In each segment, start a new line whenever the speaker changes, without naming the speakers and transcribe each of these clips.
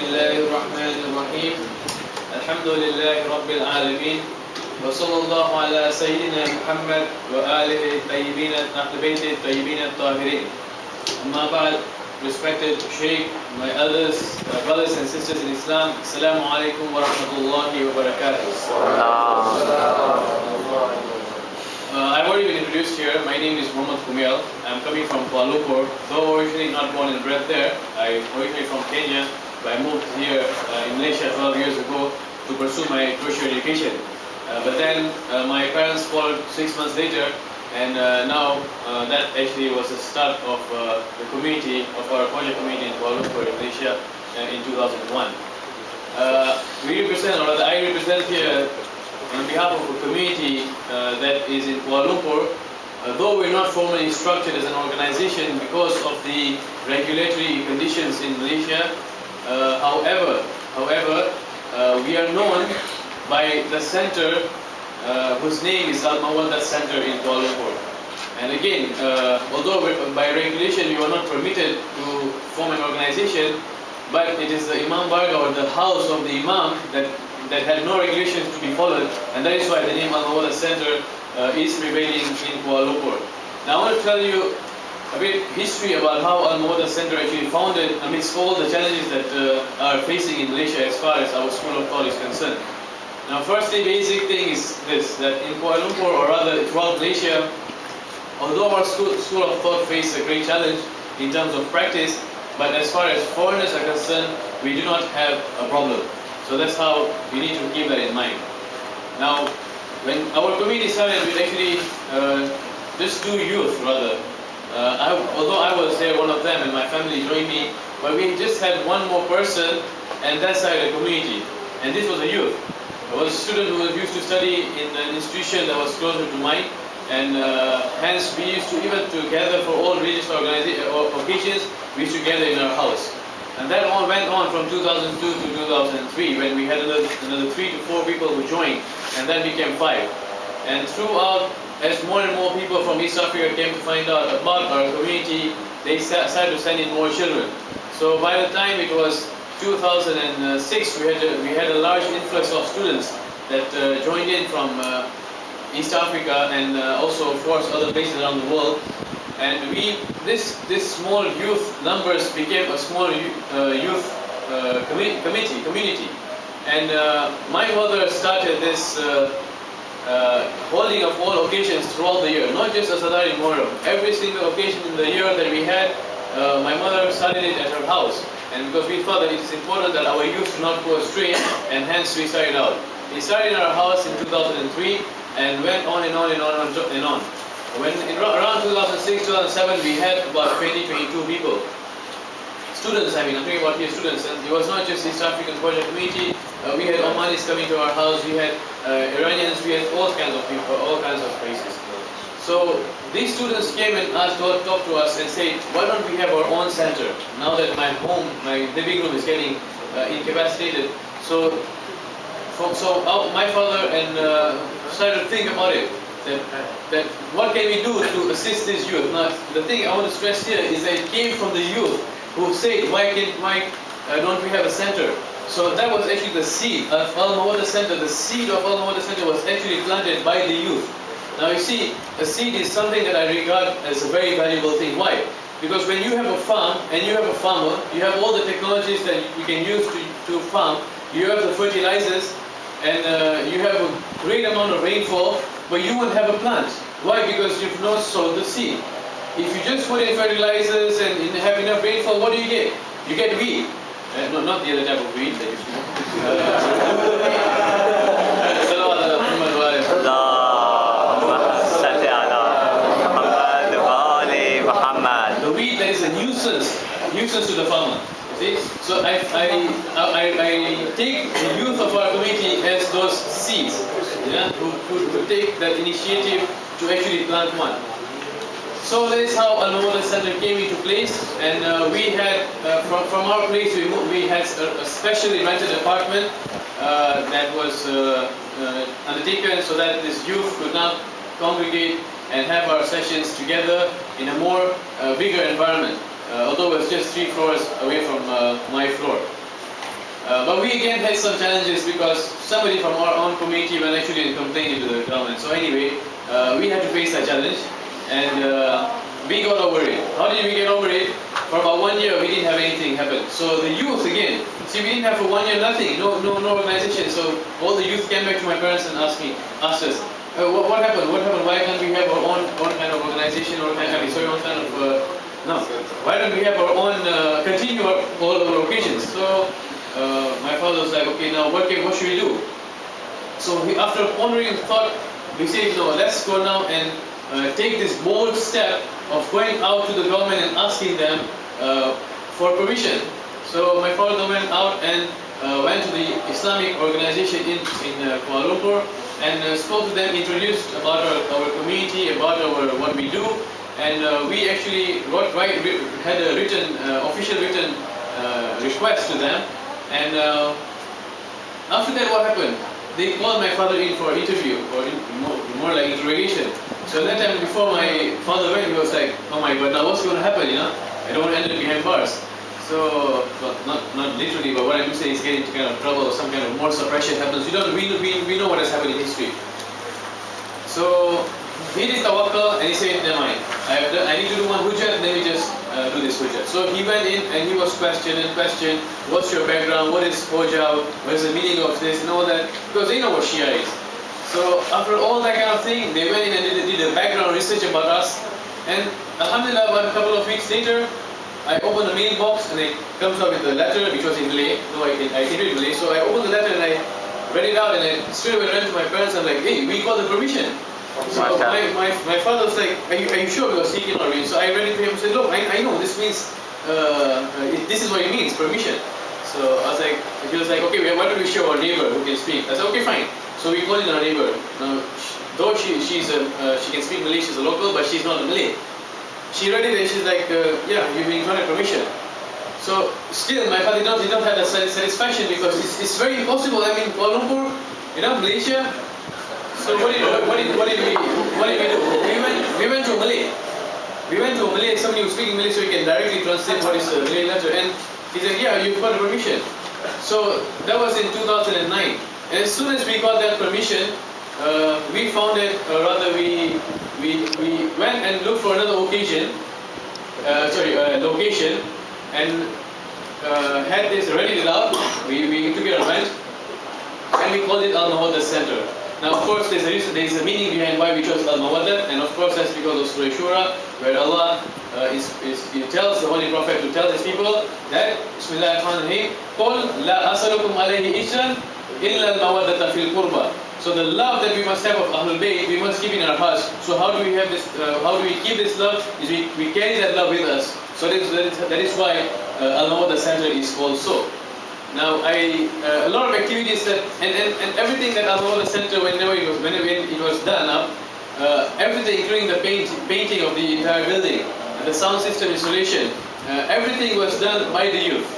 الله الرحمن الرحيم الحمد لله رب العالمين وصلى الله على سيدنا محمد وآله الطيبين أهل بيته الطيبين الطاهرين. أما بعد, respected Sheikh, my elders, brothers and sisters in Islam, Assalamu alaikum wa rahmatullahi wa barakatuh. I've already been introduced here. My name is Mohamed Kumail. I'm coming from Kuala Lumpur. Though originally not born and bred there, I'm originally from Kenya, but I moved here in Malaysia 12 years ago to pursue my tertiary education. But then my parents followed 6 months later, and now that actually was the start of the community, of our project community in Kuala Lumpur, Malaysia, in 2001. We represent, or rather I represent here on behalf of a community that is in Kuala Lumpur. Though we're not formally structured as an organization because of the regulatory conditions in Malaysia, however, we are known by the center whose name is Al-Mawaddat Center in Kuala Lumpur. And again, although by regulation we are not permitted to form an organization, but it is the Imam Barga, or the house of the Imam, that had no regulations to be followed, and that is why the name Al-Mawaddat Center is prevailing in Kuala Lumpur. Now I want to tell you a bit history about how Al-Mawaddat Center actually founded amidst all the challenges that are facing in Malaysia as far as our school of thought is concerned. Now firstly, basic thing is this, that in Kuala Lumpur, or rather throughout Malaysia, although our school of thought faces a great challenge in terms of practice, but as far as foreigners are concerned, we do not have a problem. So that's how we need to keep that in mind. Now, when our community started, we actually just do youth rather. Although I was there, one of them, and my family joined me, but we just had one more person, and that side of the community. And this was a youth. It was a student who used to study in an institution that was closer to mine, and hence we used to, even to gather for all religious occasions, we used to gather in our house. And that all went on from 2002 to 2003, when we had another 3 to 4 people who joined, and then became 5. And throughout, as more and more people from East Africa came to find out about our community, they started to send in more children. So by the time it was 2006, we had a large influx of students that joined in from East Africa, and also of course other places around the world. And this small youth numbers became a small youth community. And my mother started this holding of all occasions throughout the year, not just Asadari Muharram. Every single occasion in the year that we had, my mother started it at her house. And because we thought that it is important that our youth do not go astray, and hence we started out. We started in our house in 2003 and went on and on and on and on. When around 2006, 2007, we had about 22 people. Students, I'm talking about here students, and it was not just East African project community. We had Omanis coming to our house, we had Iranians, we had all kinds of people, all kinds of places. So these students came and talked to us and said, why don't we have our own center? Now that my home, my living room is getting incapacitated. So my father and started to think about it. That what can we do to assist this youth? Now, the thing I want to stress here is that it came from the youth who said, why don't we have a center? So that was actually the seed of Al-Mawaddat Center. The seed of Al-Mawaddat Center was actually planted by the youth. Now you see, a seed is something that I regard as a very valuable thing. Why? Because when you have a farm and you have a farmer, you have all the technologies that you can use to farm. You have the fertilizers, and you have a great amount of rainfall, but you won't have a plant. Why? Because you've not sowed the seed. If you just put in fertilizers and have enough rainfall, what do you get? You get weed. No, not the other type of weed that you smoke. The weed that is a nuisance to the farmer. See? So I take the youth of our community as those seeds, who take that initiative to actually plant one. So that is how Al-Mawaddat Center came into place, and we had, from our place, we had a specially rented apartment that was undertaken so that this youth could now congregate and have our sessions together in a more bigger environment. Although it's just 3 floors away from my floor. But we again had some challenges because somebody from our own community went actually and complained to the government. So anyway, we had to face that challenge, and we got over it. How did we get over it? For about 1 year, we didn't have anything happen. So the youth again, see, we didn't have for 1 year nothing, no organization. So all the youth came back to my parents and asked us, what happened? What happened? Why can't we have our own kind of organization or kind of no? Why don't we have our own continue all our occasions? So my father was like, okay, now what should we do? So after pondering thought, we said, no, let's go now and take this bold step of going out to the government and asking them for permission. So my father went out and went to the Islamic organization in Kuala Lumpur and spoke to them, introduced about our community, about what we do, and we actually had a official written request to them. And after that, what happened? They called my father in for interview, or more like interrogation. So that time before my father went, he was like, oh my God, now what's going to happen, I don't want to end up behind bars. So, well, not literally, but what I'm saying is getting into kind of trouble or some kind of more suppression happens. We know what has happened in history. So he did tawakkul and he said, never mind, I need to do one hujjat, then we just do this hujjat. So he went in and he was questioned, what's your background, what is hujjat, what is the meaning of this and all that, because they know what Shia is. So after all that kind of thing, they went in and did a background research about us, and alhamdulillah, about a couple of weeks later, I opened the mailbox and it comes up with a letter which was in Malay. No, I can read Malay. So I opened the letter and I read it out and I straight away ran to my parents and like, hey, we got the permission. So my father was like, are you sure? Because he cannot read. So I read it to him and said, look, I know this means, this is what it means, permission. So I was like, he was like, okay, why don't we show our neighbor who can speak? I said, okay, fine. So we called in our neighbor. Now, though she can speak Malay, she's a local, but she's not a Malay. She read it and she's like, yeah, you've been granted permission. So still, my father did not have that satisfaction because it's very impossible. I mean, Kuala Lumpur, Malaysia. So what did we do? We went to Malay. We went to Malay, somebody who's speaking Malay, so we can directly translate what is the Malay letter. And he said, yeah, you've got permission. So that was in 2009. And as soon as we got that permission, we found it, or rather we went and looked for another location, and had this ready it out. We took it on rent, and we called it Al-Mawaddat Center. Now, of course, there's a meaning behind why we chose Al-Mawaddat, and of course that's because of Surah Shura, where Allah he tells the Holy Prophet to tell his people that, Bismillahirrahmanirrahim, قُلْ لَا أَسَلُكُمْ عَلَيْهِ إِجْرًا إِلَّا الْمَوَدَّةَ فِي الْقُرْبَى. So the love that we must have of Ahlul Bayt, we must keep in our hearts. So how do we have this? How do we keep this love? Is we carry that love with us. So that is why Al-Mawaddat Center is called so. Now a lot of activities that and everything that Al-Mawaddat Center, whenever it was done up, everything including the painting of the entire building, the sound system installation, everything was done by the youth.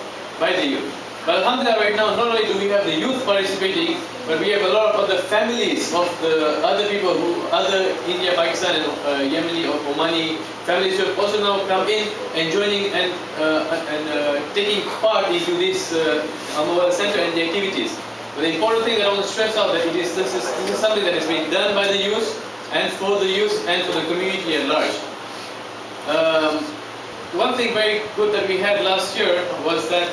But alhamdulillah, right now, not only do we have the youth participating, but we have a lot of other families of the other people other India, Pakistan, and Yemeni or Omani families who have also now come in and joining and taking part into this Al-Mawaddat Center and the activities. But the important thing that I want to stress out that this is something that has been done by the youth and for the youth and for the community at large. One thing very good that we had last year was that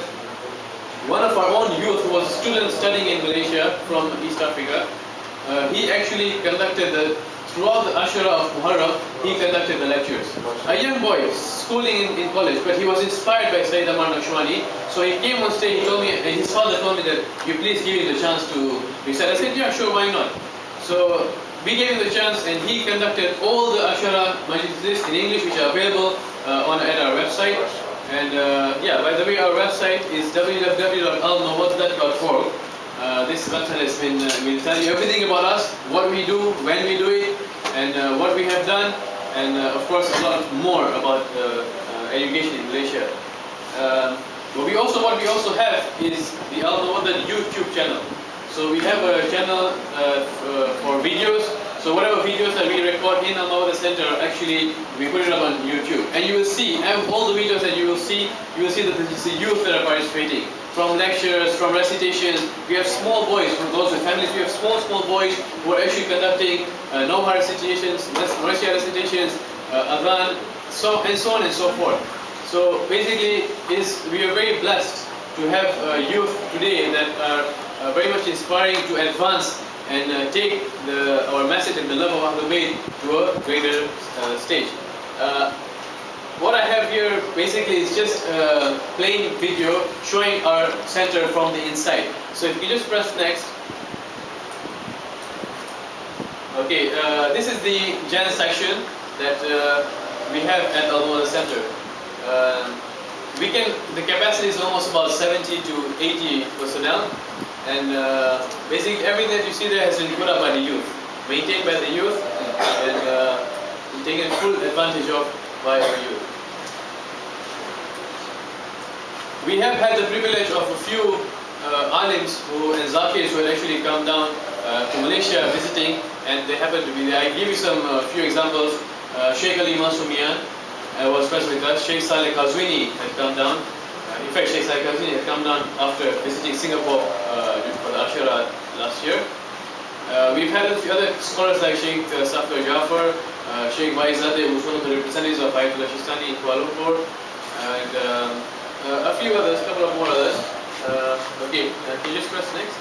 one of our own youth who was a student studying in Malaysia from East Africa, he actually conducted throughout the Ashura of Muharram, he conducted the lectures. A young boy, schooling in college, but he was inspired by Sayyid Amar Naqshbandi. So he came on stage, he told me, and his father told me that, you please give him the chance to recite. I said, yeah, sure, why not? So we gave him the chance and he conducted all the Ashura majlis in English which are available at our website. And yeah, by the way, our website is www.almawaddat.org. This website has will tell you everything about us, what we do, when we do it, and what we have done, and of course a lot more about education in Malaysia. What we also have is the Al-Mawaddat YouTube channel. So we have a channel for videos. So whatever videos that we record in Al-Mawaddat Center, actually we put it up on YouTube. And you will see, all the videos that you will see that it's the youth that are participating. from lectures, from recitations. We have small boys, for those with families, we have small boys who are actually conducting Nawha recitations, Marcia recitations, Adhan, and so on and so forth. So basically, we are very blessed to have youth today that are very much inspiring to advance and take our message and the love of Ahlul Bayt to a greater stage. What I have here basically is just a plain video showing our center from the inside. So if you just press next. Okay, this is the Gen section that we have at Al-Mawaddat Center. The capacity is almost about 70 to 80 personnel, and basically everything that you see there has been put up by the youth, maintained by the youth, and taken full advantage of by our youth. We have had the privilege of a few alims and zakirs who had actually come down to Malaysia visiting, and they happen to be there. I give you some few examples. Sheikh Ali Mansur Mian was present with us. Sheikh Saleh Kazwini had come down. In fact, Sheikh Saleh Kazwini had come down after visiting Singapore for the Ashura last year. We've had a few other scholars like Sheikh Safar Jafar, Sheikh Vaizadeh, who's one of the representatives of Ayatollah Shistani in Kuala Lumpur, and a few others, a couple of more others. Okay, can you just press next?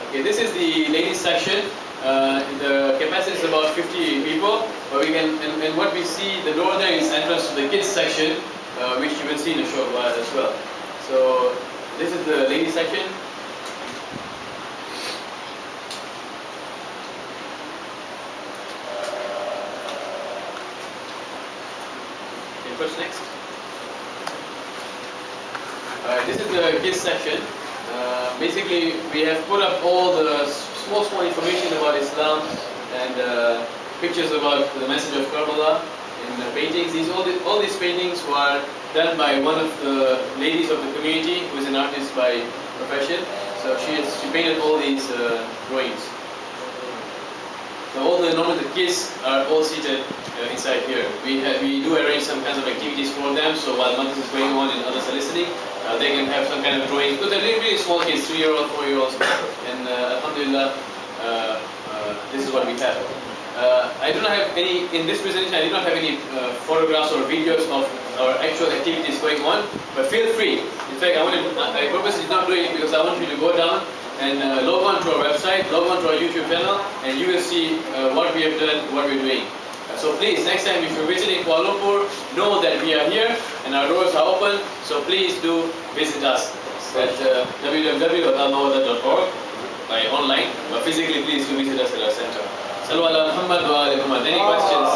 Okay, this is the ladies section. The capacity is about 50 people, but we can, and what we see, the door there is entrance to the kids section, which you will see in a short while as well. So this is the ladies section. Can you press next? This is the kids section. Basically, we have put up all the small information about Islam and pictures about the message of Karbala in the paintings. All these paintings were done by one of the ladies of the community who is an artist by profession. So she painted all these drawings. So normally the kids are all seated inside here. We do arrange some kinds of activities for them. So while Madras is going on and others are listening, they can have some kind of drawing. Because they're really small kids, 3-year-olds, 4-year-olds, and Alhamdulillah, this is what we have. I do not have any, in this presentation, I did not have any photographs or videos of our actual activities going on, but feel free. In fact, I purposely did not do it because I want you to go down and log on to our website, log on to our YouTube channel, and you will see what we have done, what we're doing. So please, next time if you're visiting Kuala Lumpur, know that we are here and our doors are open, so please do visit us at www.almawaddat.org by online, but physically please do visit us at our center. Sallu ala Muhammad wa ala Muhammad. Any questions?